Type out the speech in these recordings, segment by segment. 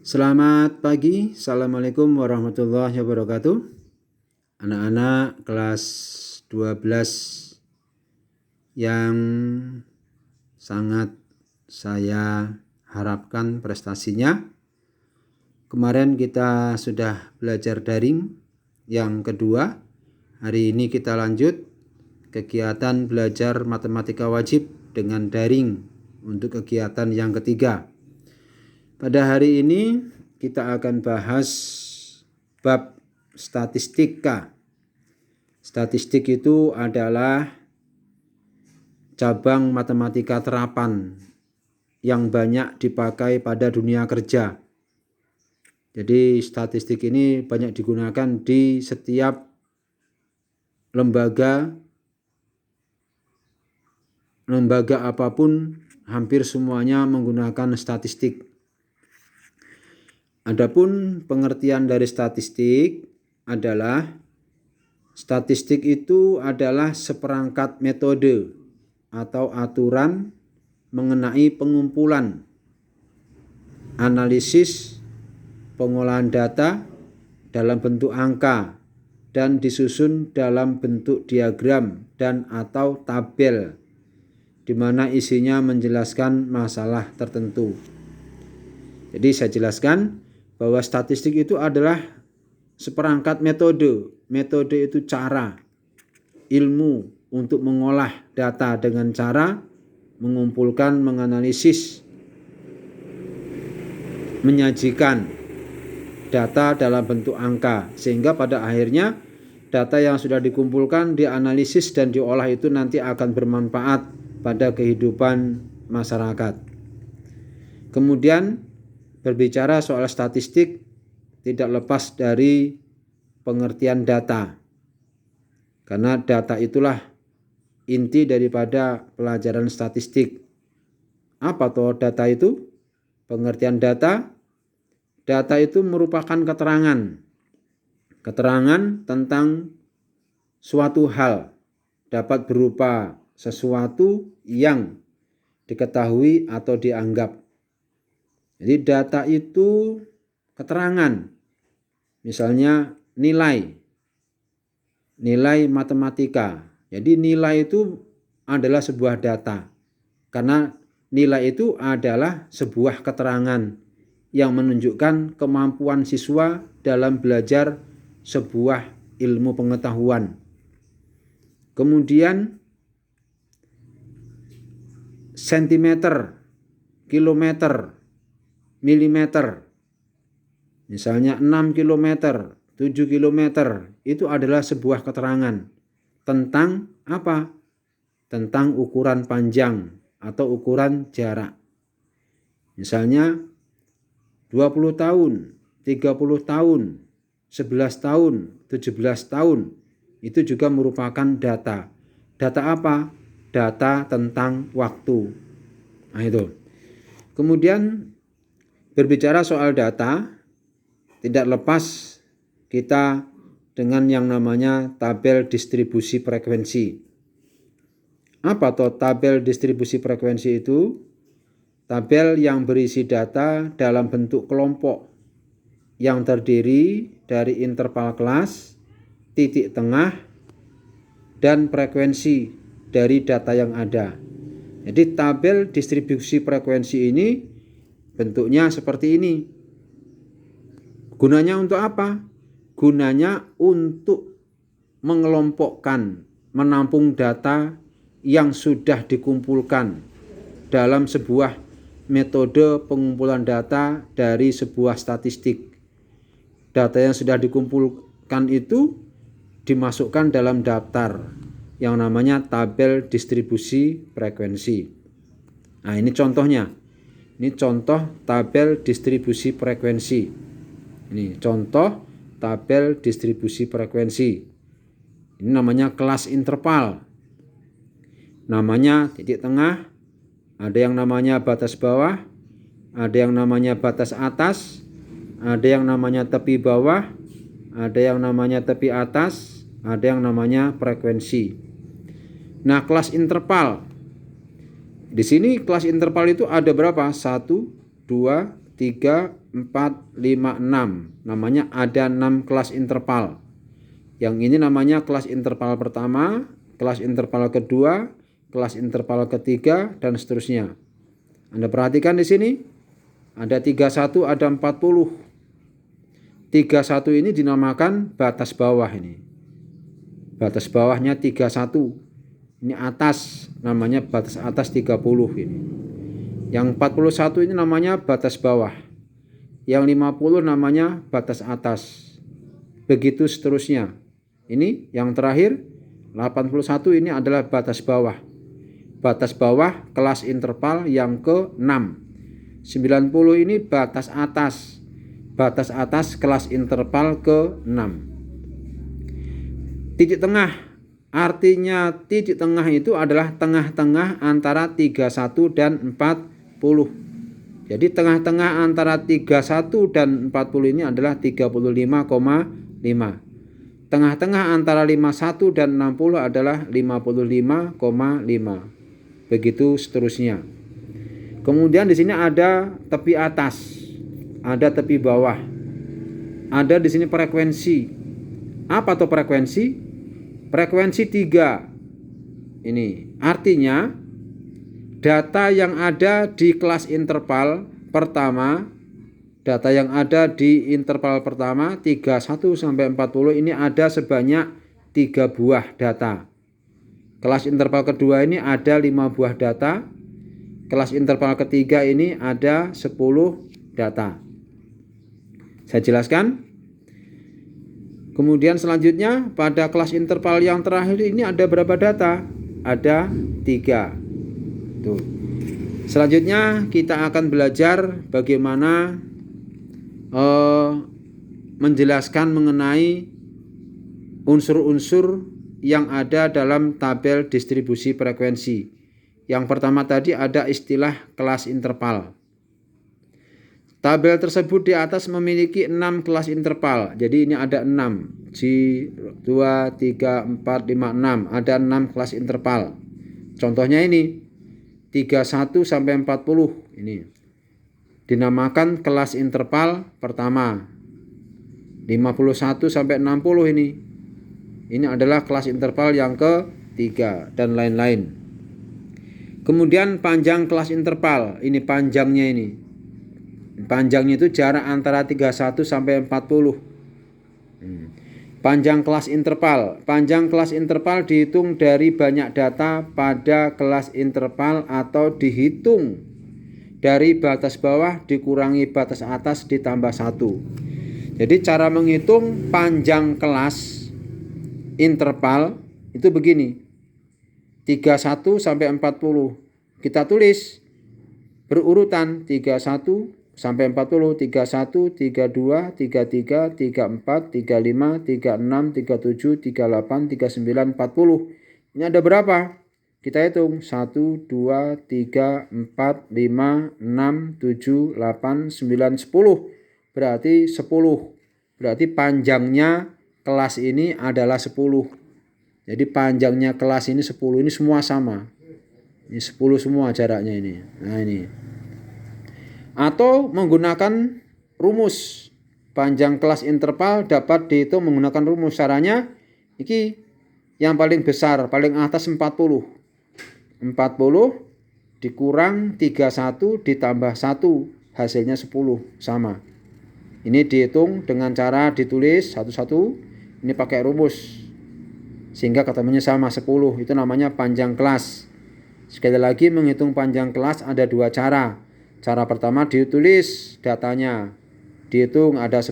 Selamat pagi, Assalamualaikum warahmatullahi wabarakatuh. Anak-anak kelas 12 yang sangat saya harapkan prestasinya. Kemarin kita sudah belajar daring yang kedua. Hari ini kita lanjut kegiatan belajar matematika wajib dengan daring untuk kegiatan yang ketiga. Pada hari ini kita akan bahas bab statistika. Statistik itu adalah cabang matematika terapan yang banyak dipakai pada dunia kerja. Jadi statistik ini banyak digunakan di setiap lembaga apapun, hampir semuanya menggunakan statistik. Adapun pengertian dari statistik adalah statistik itu adalah seperangkat metode atau aturan mengenai pengumpulan, analisis, pengolahan data dalam bentuk angka dan disusun dalam bentuk diagram dan atau tabel di mana isinya menjelaskan masalah tertentu. Jadi saya jelaskan bahwa statistik itu adalah seperangkat metode. Metode itu cara, ilmu untuk mengolah data dengan cara mengumpulkan, menganalisis, menyajikan data dalam bentuk angka. Sehingga pada akhirnya data yang sudah dikumpulkan, dianalisis dan diolah itu nanti akan bermanfaat pada kehidupan masyarakat. Kemudian berbicara soal statistik tidak lepas dari pengertian data. Karena data itulah inti daripada pelajaran statistik. Apa toh data itu? Pengertian data. Data itu merupakan keterangan tentang suatu hal, dapat berupa sesuatu yang diketahui atau dianggap. Jadi data itu keterangan, misalnya nilai matematika. Jadi nilai itu adalah sebuah data, karena nilai itu adalah sebuah keterangan yang menunjukkan kemampuan siswa dalam belajar sebuah ilmu pengetahuan. Kemudian sentimeter, kilometer, milimeter, misalnya 6 km, 7 km, itu adalah sebuah keterangan tentang apa? Tentang ukuran panjang atau ukuran jarak. Misalnya 20 tahun, 30 tahun, 11 tahun, 17 tahun, itu juga merupakan data. Data apa? Data tentang waktu. Nah itu. Kemudian berbicara soal data, tidak lepas kita dengan yang namanya tabel distribusi frekuensi. Apa toh tabel distribusi frekuensi itu? Tabel yang berisi data dalam bentuk kelompok yang terdiri dari interval kelas, titik tengah, dan frekuensi dari data yang ada. Jadi tabel distribusi frekuensi ini bentuknya seperti ini. Gunanya untuk apa? Gunanya untuk mengelompokkan, menampung data yang sudah dikumpulkan dalam sebuah metode pengumpulan data dari sebuah statistik. Data yang sudah dikumpulkan itu dimasukkan dalam daftar yang namanya tabel distribusi frekuensi. Nah, ini contohnya. Ini contoh tabel distribusi frekuensi. Ini contoh tabel distribusi frekuensi. Ini namanya kelas interval. Namanya titik tengah, ada yang namanya batas bawah, ada yang namanya batas atas, ada yang namanya tepi bawah, ada yang namanya tepi atas, ada yang namanya frekuensi. Nah, kelas interval. Di sini kelas interval itu ada berapa? 1, 2, 3, 4, 5, 6. Namanya ada 6 kelas interval. Yang ini namanya kelas interval pertama, kelas interval kedua, kelas interval ketiga, dan seterusnya. Anda perhatikan di sini ada 31, ada 40. 31 ini dinamakan batas bawah ini. Batas bawahnya 31. Ini atas, namanya batas atas 30 ini. Yang 41 ini namanya batas bawah. Yang 50 namanya batas atas. Begitu seterusnya. Ini yang terakhir 81 ini adalah batas bawah. Batas bawah kelas interval yang ke-6. 90 ini batas atas. Batas atas kelas interval ke-6. Titik tengah, artinya titik tengah itu adalah tengah-tengah antara 31 dan 40. Jadi tengah-tengah antara 31 dan 40 ini adalah 35,5. Tengah-tengah antara 51 dan 60 adalah 55,5. Begitu seterusnya. Kemudian di sini ada tepi atas, ada tepi bawah. Ada di sini frekuensi. Apa tuh frekuensi? Frekuensi 3. Ini artinya data yang ada di kelas interval pertama, data yang ada di interval pertama 31 sampai 40 ini ada sebanyak 3 buah data. Kelas interval kedua ini ada 5 buah data. Kelas interval ketiga ini ada 10 data. Saya jelaskan. Kemudian selanjutnya pada kelas interval yang terakhir ini ada berapa data? Ada 3. Tuh. Selanjutnya kita akan belajar bagaimana menjelaskan mengenai unsur-unsur yang ada dalam tabel distribusi frekuensi. Yang pertama tadi ada istilah kelas interval. Tabel tersebut di atas memiliki 6 kelas interval. Jadi ini ada 6. G2, 3, 4, 5, 6. Ada 6 kelas interval. Contohnya ini 31 sampai 40 ini dinamakan kelas interval pertama. 51 sampai 60 ini adalah kelas interval yang ketiga dan lain-lain. Kemudian panjang kelas interval, ini panjangnya ini. Panjangnya itu jarak antara 31 sampai 40. Panjang kelas interval. Panjang kelas interval dihitung dari banyak data pada kelas interval atau dihitung dari batas bawah dikurangi batas atas ditambah 1. Jadi cara menghitung panjang kelas interval itu begini. 31 sampai 40. Kita tulis berurutan 31 sampai 40, 31, 32, 33, 34, 35, 36, 37, 38, 39, 40. Ini ada berapa? Kita hitung 1, 2, 3, 4, 5, 6, 7, 8, 9, 10. Berarti 10. Berarti panjangnya kelas ini adalah 10. Jadi panjangnya kelas ini 10. Ini semua sama. Ini 10 semua jaraknya ini. Nah ini. Atau menggunakan rumus. Panjang kelas interval dapat dihitung menggunakan rumus. Caranya ini yang paling besar, paling atas 40. 40 dikurang 31 ditambah 1, hasilnya 10, sama. Ini dihitung dengan cara ditulis satu-satu, ini pakai rumus. Sehingga ketemunya sama 10, itu namanya panjang kelas. Sekali lagi menghitung panjang kelas ada 2 cara. Cara pertama ditulis datanya, dihitung ada 10.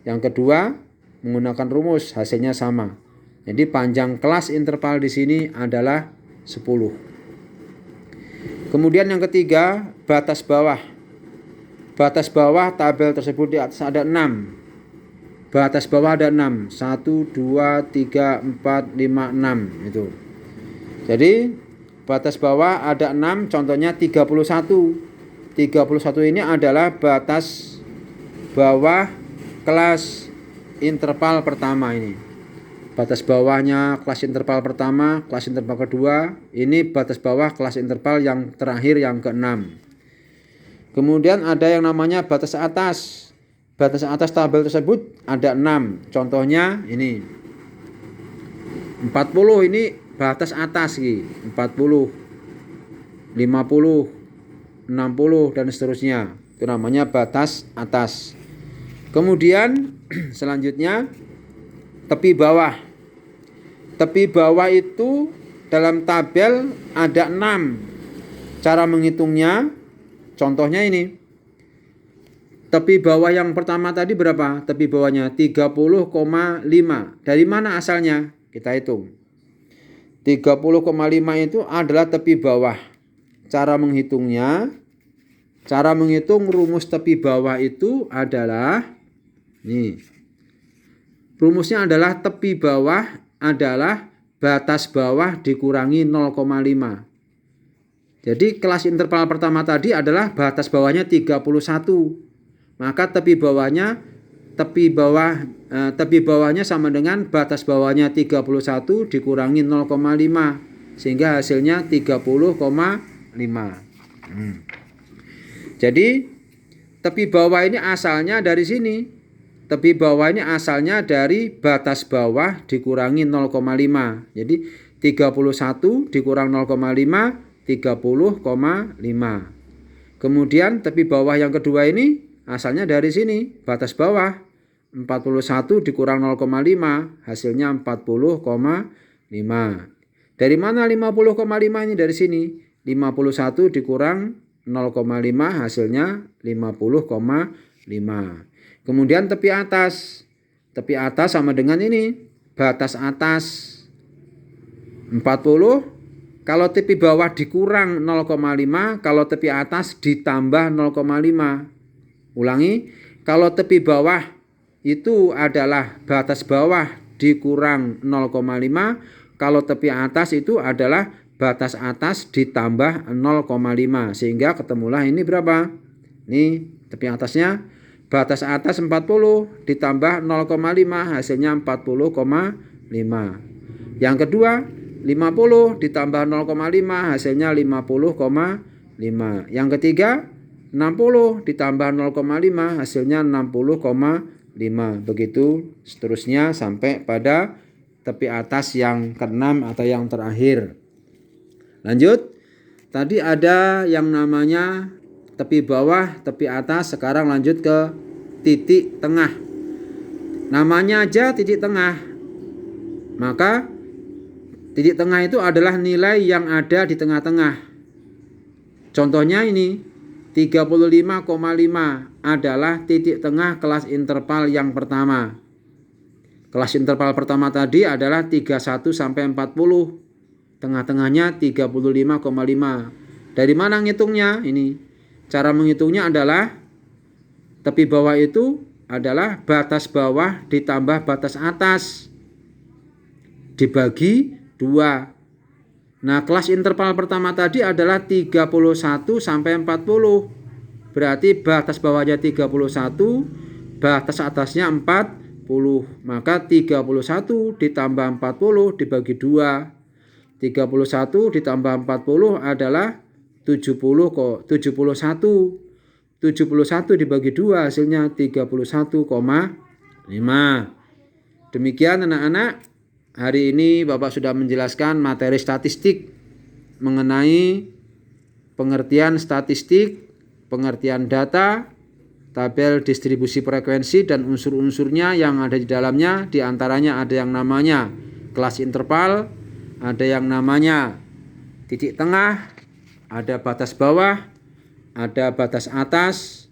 Yang kedua menggunakan rumus, hasilnya sama. Jadi panjang kelas interval di sini adalah 10. Kemudian yang ketiga, batas bawah. Batas bawah tabel tersebut di atas ada 6. Batas bawah ada 6. 1, 2, 3, 4, 5, 6 itu. Jadi batas bawah ada 6, contohnya 31. 31 ini adalah batas bawah kelas interval pertama ini. Batas bawahnya kelas interval pertama, kelas interval kedua, ini batas bawah kelas interval yang terakhir yang ke-6. Kemudian ada yang namanya batas atas. Batas atas tabel tersebut ada 6. Contohnya ini 40 ini batas atas 40, 50, 60 dan seterusnya. Itu namanya batas atas. Kemudian selanjutnya tepi bawah. Tepi bawah itu dalam tabel ada 6. Cara menghitungnya contohnya ini. Tepi bawah yang pertama tadi berapa? Tepi bawahnya 30,5. Dari mana asalnya? Kita hitung. 30,5 itu adalah tepi bawah. Cara menghitungnya, cara menghitung rumus tepi bawah itu adalah nih. Rumusnya adalah tepi bawah adalah batas bawah dikurangi 0,5. Jadi kelas interval pertama tadi adalah batas bawahnya 31. Maka tepi bawahnya sama dengan batas bawahnya 31 dikurangi 0,5 sehingga hasilnya 30,5. Jadi tepi bawah ini asalnya dari sini. Tepi bawah ini asalnya dari batas bawah dikurangi 0,5. Jadi 31 dikurang 0,5 30,5. Kemudian tepi bawah yang kedua ini asalnya dari sini, batas bawah 41 dikurang 0,5 hasilnya 40,5. Dari mana 50,5 ini? Dari sini. 51 dikurang 0,5 hasilnya 50,5. Kemudian tepi atas. Tepi atas sama dengan ini, batas atas 40. Kalau tepi bawah dikurang 0,5, kalau tepi atas ditambah 0,5. Ulangi, kalau tepi bawah itu adalah batas bawah dikurang 0,5, kalau tepi atas itu adalah batas atas ditambah 0,5 sehingga ketemulah ini berapa? Ini tepi atasnya batas atas 40 ditambah 0,5 hasilnya 40,5. Yang kedua 50 ditambah 0,5 hasilnya 50,5. Yang ketiga 60 ditambah 0,5 hasilnya 60,5. Begitu seterusnya sampai pada tepi atas yang keenam atau yang terakhir. Lanjut. Tadi ada yang namanya tepi bawah, tepi atas. Sekarang lanjut ke titik tengah. Namanya aja titik tengah. Maka titik tengah itu adalah nilai yang ada di tengah-tengah. Contohnya ini 35,5 adalah titik tengah kelas interval yang pertama. Kelas interval pertama tadi adalah 31 sampai 40. Tengah-tengahnya 35,5. Dari mana ngitungnya? Ini. Cara menghitungnya adalah tepi bawah itu adalah batas bawah ditambah batas atas dibagi 2. Nah, kelas interval pertama tadi adalah 31 sampai 40. Berarti batas bawahnya 31, batas atasnya 40. Maka 31 ditambah 40 dibagi 2. 31 ditambah 40 adalah 71. 71 dibagi 2 hasilnya 31,5. Demikian anak-anak. Hari ini Bapak sudah menjelaskan materi statistik mengenai pengertian statistik, pengertian data, tabel distribusi frekuensi dan unsur-unsurnya yang ada di dalamnya. Di antaranya ada yang namanya kelas interval, ada yang namanya titik tengah, ada batas bawah, ada batas atas,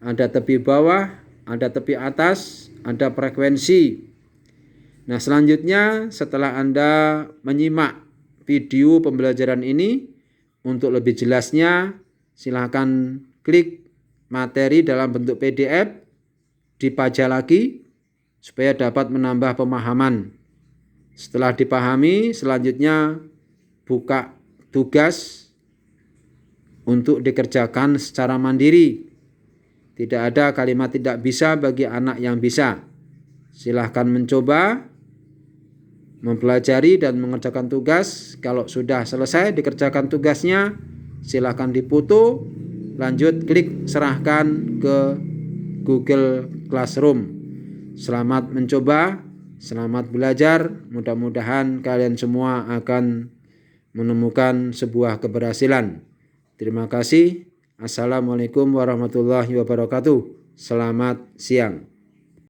ada tepi bawah, ada tepi atas, ada frekuensi. Nah, selanjutnya setelah Anda menyimak video pembelajaran ini, untuk lebih jelasnya silakan klik materi dalam bentuk PDF, dipajang lagi supaya dapat menambah pemahaman. Setelah dipahami, selanjutnya buka tugas untuk dikerjakan secara mandiri. Tidak ada kalimat tidak bisa bagi anak yang bisa. Silahkan mencoba mempelajari dan mengerjakan tugas. Kalau sudah selesai dikerjakan tugasnya, silakan dipoto, lanjut klik serahkan ke Google Classroom. Selamat mencoba, selamat belajar. Mudah-mudahan kalian semua akan menemukan sebuah keberhasilan. Terima kasih. Assalamualaikum warahmatullahi wabarakatuh. Selamat siang.